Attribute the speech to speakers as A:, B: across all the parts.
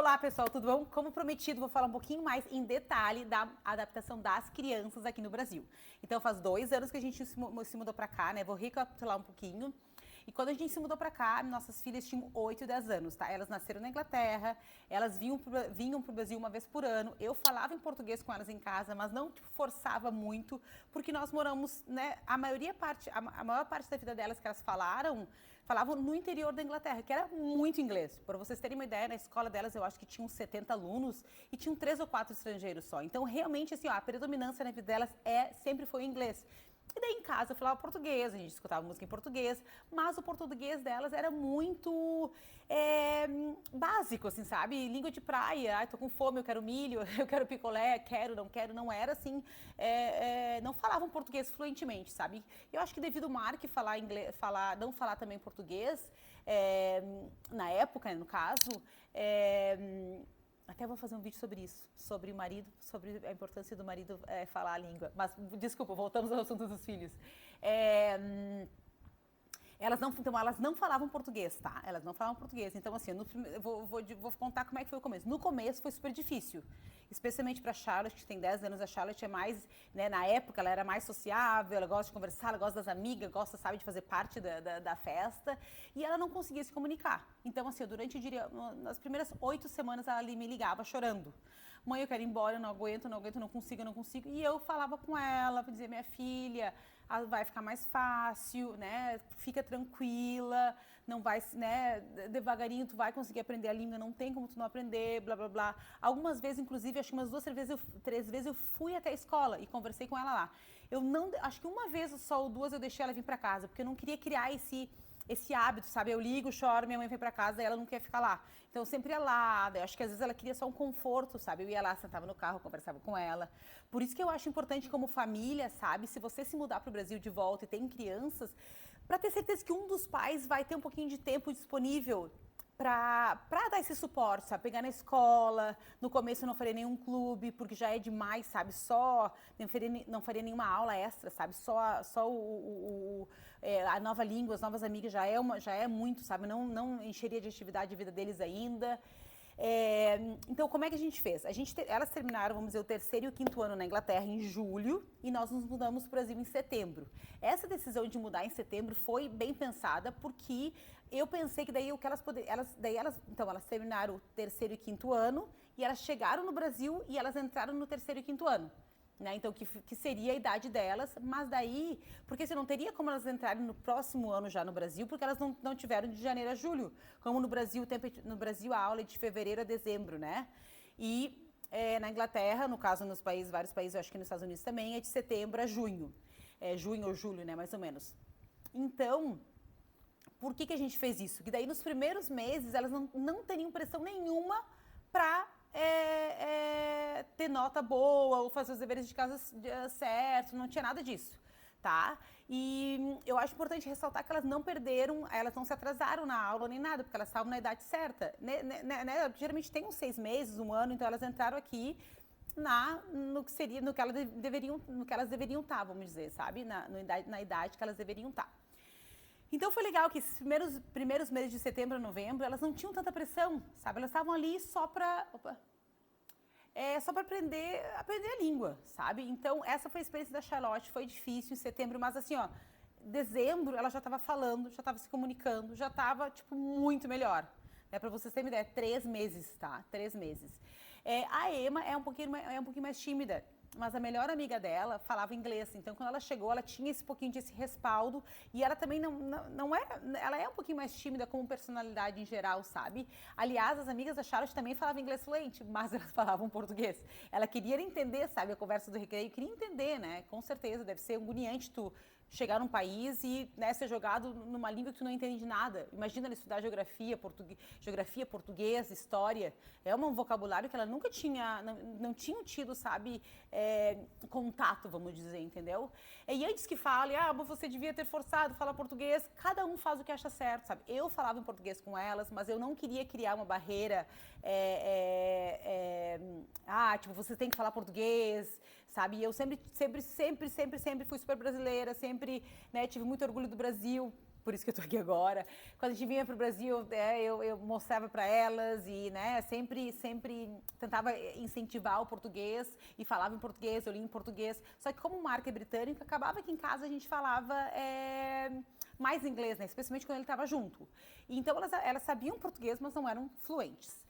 A: Olá, pessoal, tudo bom? Como prometido, vou falar um pouquinho mais em detalhe da adaptação das crianças aqui no Brasil. Então, faz 2 anos que a gente se mudou pra cá, né? Vou recapitular um pouquinho. E quando a gente se mudou pra cá, nossas filhas tinham 8 e 10 anos, tá? Elas nasceram na Inglaterra, elas vinham pro Brasil uma vez por ano. Eu falava em português com elas em casa, mas não forçava muito, porque nós moramos, né? A maior parte da vida delas que elas falavam no interior da Inglaterra, que era muito inglês. Para vocês terem uma ideia, na escola delas eu acho que tinham 70 alunos e tinham 3 ou 4 estrangeiros só. Então, realmente, assim, ó, a predominância na vida delas sempre foi o inglês. E daí em casa eu falava português, a gente escutava música em português, mas o português delas era muito básico, assim, sabe? Língua de praia, ai, tô com fome, eu quero milho, eu quero picolé, não quero, não era assim, não falavam português fluentemente, sabe? Eu acho que devido ao Mark não falar também português, na época, no caso, até vou fazer um vídeo sobre isso, sobre o marido, sobre a importância do marido falar a língua. Mas, desculpa, voltamos ao assunto dos filhos. Elas não falavam português, tá? Elas não falavam português. Então, assim, vou contar como é que foi o começo. No começo foi super difícil, especialmente para Charlotte, que tem 10 anos. A Charlotte é mais, né, na época, ela era mais sociável, ela gosta de conversar, ela gosta das amigas, gosta, sabe, de fazer parte da festa. E ela não conseguia se comunicar. Então, assim, durante, eu diria, nas primeiras 8 semanas, ela me ligava chorando. Mãe, eu quero ir embora, eu não aguento, não consigo. E eu falava com ela, pra dizer, minha filha, vai ficar mais fácil, né? Fica tranquila, não vai, né? Devagarinho tu vai conseguir aprender a língua, não tem como tu não aprender, blá, blá, blá. Algumas vezes, inclusive, acho que umas 2, 3 vezes eu fui até a escola e conversei com ela lá. Acho que uma vez só ou 2 eu deixei ela vir pra casa, porque eu não queria criar esse hábito, sabe? Eu ligo, choro, minha mãe vem pra casa e ela não quer ficar lá. Então eu sempre ia lá, eu acho que às vezes ela queria só um conforto, sabe? Eu ia lá, sentava no carro, conversava com ela. Por isso que eu acho importante como família, sabe? Se você se mudar pro Brasil de volta e tem crianças, para ter certeza que um dos pais vai ter um pouquinho de tempo disponível para dar esse suporte, sabe? Pegar na escola, no começo eu não faria nenhum clube, porque já é demais, sabe? Não faria nenhuma aula extra, sabe? A nova língua, as novas amigas já é muito, sabe? Não encheria de atividade a vida deles ainda. Então, como é que a gente fez? Elas terminaram, vamos dizer, o 3º e o 5º ano na Inglaterra em julho e nós nos mudamos para o Brasil em setembro. Essa decisão de mudar em setembro foi bem pensada porque eu pensei que daí elas terminaram o 3º e 5º ano e elas chegaram no Brasil e elas entraram no 3º e 5º ano. Né? Então, que seria a idade delas, mas daí, porque você não teria como elas entrarem no próximo ano já no Brasil, porque elas não tiveram de janeiro a julho, como no Brasil a aula é de fevereiro a dezembro, né? E na Inglaterra, no caso vários países, eu acho que nos Estados Unidos também, é de setembro a junho. Junho ou julho, né, mais ou menos. Então, por que a gente fez isso? Que daí nos primeiros meses elas não teriam pressão nenhuma para ter nota boa ou fazer os deveres de casa certo, não tinha nada disso, tá? E eu acho importante ressaltar que elas não se atrasaram na aula nem nada, porque elas estavam na idade certa, né? Geralmente tem uns 6 meses, 1 ano, então elas entraram aqui no que elas deveriam estar, vamos dizer, sabe? Na idade que elas deveriam estar. Então foi legal que esses primeiros meses de setembro a novembro, elas não tinham tanta pressão, sabe? Elas estavam ali só para aprender a língua, sabe? Então essa foi a experiência da Charlotte, foi difícil em setembro, mas assim, ó, dezembro ela já estava falando, já estava se comunicando, já estava, tipo, muito melhor. Para vocês terem uma ideia, 3 meses, tá? 3 meses. A Emma é um pouquinho mais tímida, mas a melhor amiga dela falava inglês, então quando ela chegou, ela tinha esse pouquinho desse respaldo e ela também ela é um pouquinho mais tímida como personalidade em geral, sabe? Aliás, as amigas da Charlotte também falavam inglês fluente, mas elas falavam português. Ela queria entender, sabe, a conversa do recreio, queria entender, né? Com certeza, deve ser agoniante tu chegar num país e, né, ser jogado numa língua que tu não entende nada. Imagina ela estudar geografia, português, história. É um vocabulário que ela nunca tinha, não tinham tido, sabe, contato, vamos dizer, entendeu? E antes que fale, você devia ter forçado a falar português, cada um faz o que acha certo, sabe? Eu falava em português com elas, mas eu não queria criar uma barreira, tipo, você tem que falar português, sabe? E eu sempre fui super brasileira, sempre, né, tive muito orgulho do Brasil. por isso que eu tô aqui agora. Quando a gente vinha pro Brasil, eu mostrava para elas e, né, sempre tentava incentivar o português e falava em português, eu lia em português. Só que como marca britânica, acabava que em casa a gente falava mais inglês, né, especialmente quando ele estava junto. Então elas sabiam português, mas não eram fluentes.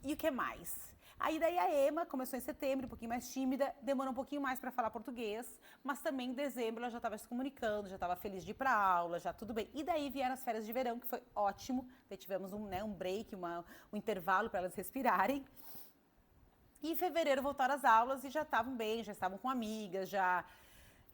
A: E o que mais? Aí daí a Emma começou em setembro, um pouquinho mais tímida, demorou um pouquinho mais para falar português, mas também em dezembro ela já estava se comunicando, já estava feliz de ir para aula, já tudo bem. E daí vieram as férias de verão, que foi ótimo, daí tivemos um break, um intervalo para elas respirarem. E em fevereiro voltaram às aulas e já estavam bem, já estavam com amigas, já...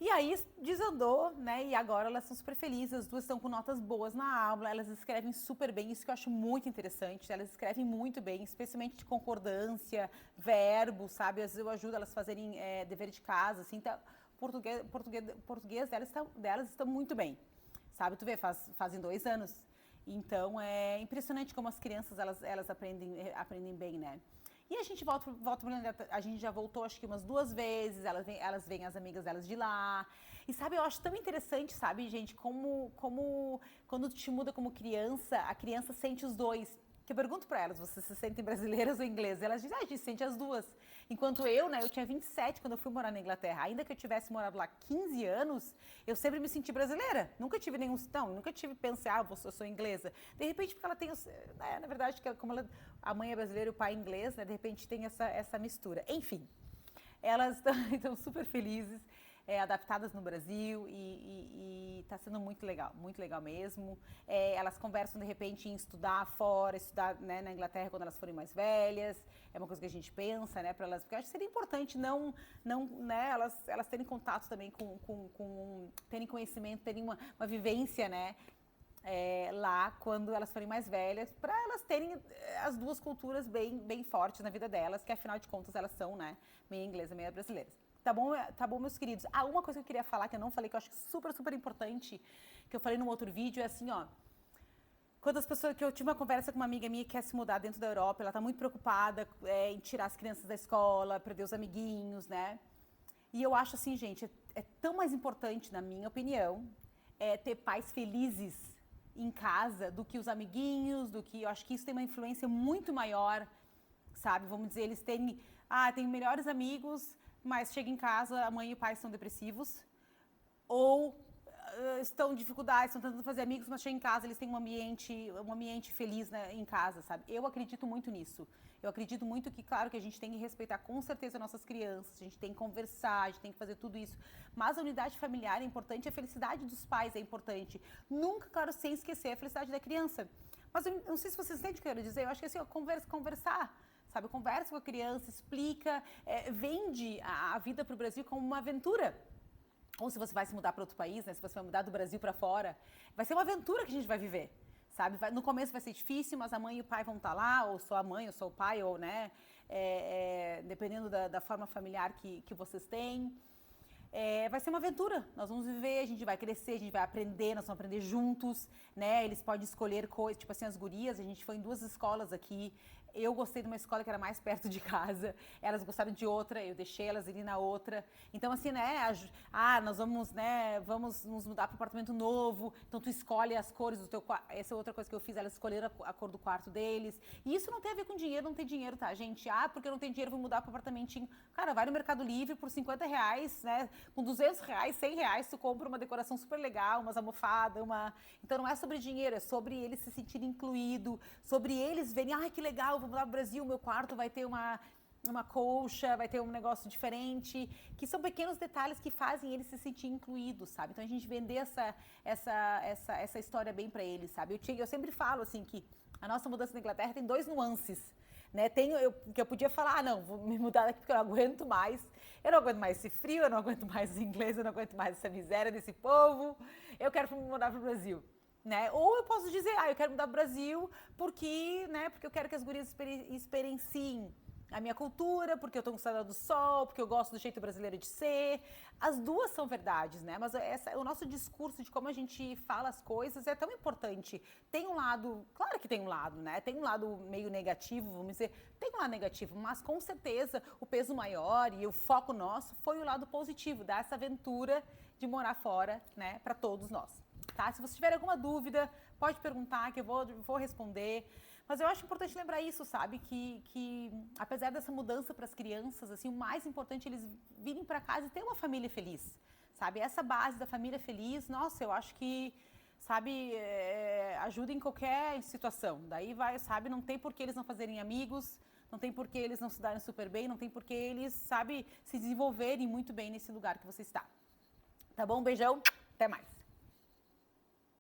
A: E aí desandou, né? E agora elas são super felizes, as duas estão com notas boas na aula, elas escrevem super bem, isso que eu acho muito interessante. Elas escrevem muito bem, especialmente de concordância, verbo, sabe? Às vezes eu ajudo elas a fazerem dever de casa, assim, então, português delas está muito bem, sabe? Tu vê, fazem 2 anos. Então é impressionante como as crianças elas aprendem bem, né? E a gente volta a gente já voltou acho que umas 2 vezes, elas vêm as amigas delas de lá. E sabe, eu acho tão interessante, sabe, gente, como quando tu te muda como criança, a criança sente os dois. Que eu pergunto pra elas, vocês se sentem brasileiras ou inglesas? Elas dizem, a gente sente as duas. Enquanto eu, né, eu tinha 27 quando eu fui morar na Inglaterra. Ainda que eu tivesse morado lá 15 anos, eu sempre me senti brasileira. Nunca tive nunca tive pensar, eu sou inglesa. De repente, porque ela tem, na verdade, como a mãe é brasileira e o pai é inglês, né, de repente tem essa mistura. Enfim, elas estão super felizes. Adaptadas no Brasil e tá sendo muito legal mesmo. Elas conversam de repente em estudar fora, estudar, né, na Inglaterra quando elas forem mais velhas. É uma coisa que a gente pensa, né, para elas, porque eu acho que seria importante não, né, elas terem contato também terem conhecimento, terem uma vivência, né, lá quando elas forem mais velhas, para elas terem as duas culturas bem fortes na vida delas, que afinal de contas elas são, né, meia inglesa, meia brasileiras. Tá bom, meus queridos. Uma coisa que eu queria falar, que eu não falei, que eu acho super importante, que eu falei num outro vídeo, é assim, ó. Quando as pessoas, que eu tive uma conversa com uma amiga minha que quer se mudar dentro da Europa, ela tá muito preocupada em tirar as crianças da escola, perder os amiguinhos, né? E eu acho assim, gente, é tão mais importante, na minha opinião, ter pais felizes em casa do que os amiguinhos, eu acho que isso tem uma influência muito maior, sabe? Vamos dizer, eles têm melhores amigos, mas chega em casa, a mãe e o pai estão depressivos, ou estão em dificuldades, estão tentando fazer amigos, mas chega em casa, eles têm um ambiente feliz, né, em casa, sabe? Eu acredito muito nisso. Eu acredito muito que, claro, que a gente tem que respeitar com certeza nossas crianças, a gente tem que conversar, a gente tem que fazer tudo isso. Mas a unidade familiar é importante, a felicidade dos pais é importante. Nunca, claro, sem esquecer a felicidade da criança. Mas eu não sei se vocês entendem o que eu quero dizer, eu acho que assim, conversar. Sabe, conversa com a criança, explica, vende a vida para o Brasil como uma aventura. Ou se você vai se mudar para outro país, né? Se você vai mudar do Brasil para fora, vai ser uma aventura que a gente vai viver, sabe? No começo vai ser difícil, mas a mãe e o pai vão estar lá, ou só a mãe, ou só o pai, ou, né? Dependendo da forma familiar que vocês têm. Vai ser uma aventura, nós vamos viver, a gente vai crescer, a gente vai aprender, nós vamos aprender juntos, né? Eles podem escolher coisas, tipo assim, as gurias, a gente foi em 2 escolas aqui. Eu gostei de uma escola que era mais perto de casa, elas gostaram de outra, eu deixei elas irem na outra. Então, assim, né, nós vamos, né, vamos nos mudar para um apartamento novo, então tu escolhe as cores do teu quarto. Essa é outra coisa que eu fiz, elas escolheram a cor do quarto deles. E isso não tem a ver com dinheiro, não tem dinheiro, tá, gente? Porque eu não tenho dinheiro, vou mudar para um apartamentinho. Cara, vai no Mercado Livre por R$50, né, com R$200, R$100, tu compra uma decoração super legal, umas almofadas, Então não é sobre dinheiro, é sobre eles se sentirem incluídos, sobre eles verem, que legal, vou mudar pro Brasil, meu quarto vai ter uma colcha, vai ter um negócio diferente, que são pequenos detalhes que fazem eles se sentir incluídos, sabe? Então a gente vender essa história bem para eles, sabe? Eu sempre falo assim que a nossa mudança na Inglaterra tem 2 nuances, né? Que eu podia falar, não, vou me mudar daqui porque eu não aguento mais. Eu não aguento mais esse frio, eu não aguento mais o inglês, eu não aguento mais essa miséria desse povo. Eu quero me mudar pro Brasil. Né? Ou eu posso dizer, eu quero mudar pro Brasil porque eu quero que as gurias experienciem a minha cultura, porque eu tô com saudade do sol, porque eu gosto do jeito brasileiro de ser. As duas são verdades, né? Mas o nosso discurso de como a gente fala as coisas é tão importante. Tem um lado, claro que tem um lado, né? Tem um lado meio negativo, vamos dizer, tem um lado negativo, mas com certeza o peso maior e o foco nosso foi o lado positivo, dar essa aventura de morar fora, né, para todos nós. tá? Se você tiver alguma dúvida, pode perguntar que eu vou responder. Mas eu acho importante lembrar isso, sabe? Que apesar dessa mudança para as crianças, assim, o mais importante é eles virem para casa e ter uma família feliz, sabe? Essa base da família feliz, nossa, eu acho que, sabe, ajuda em qualquer situação. Daí vai, sabe, não tem por que eles não fazerem amigos, não tem por que eles não se darem super bem, não tem por que eles, sabe, se desenvolverem muito bem nesse lugar que você está. Tá bom? Beijão, até mais.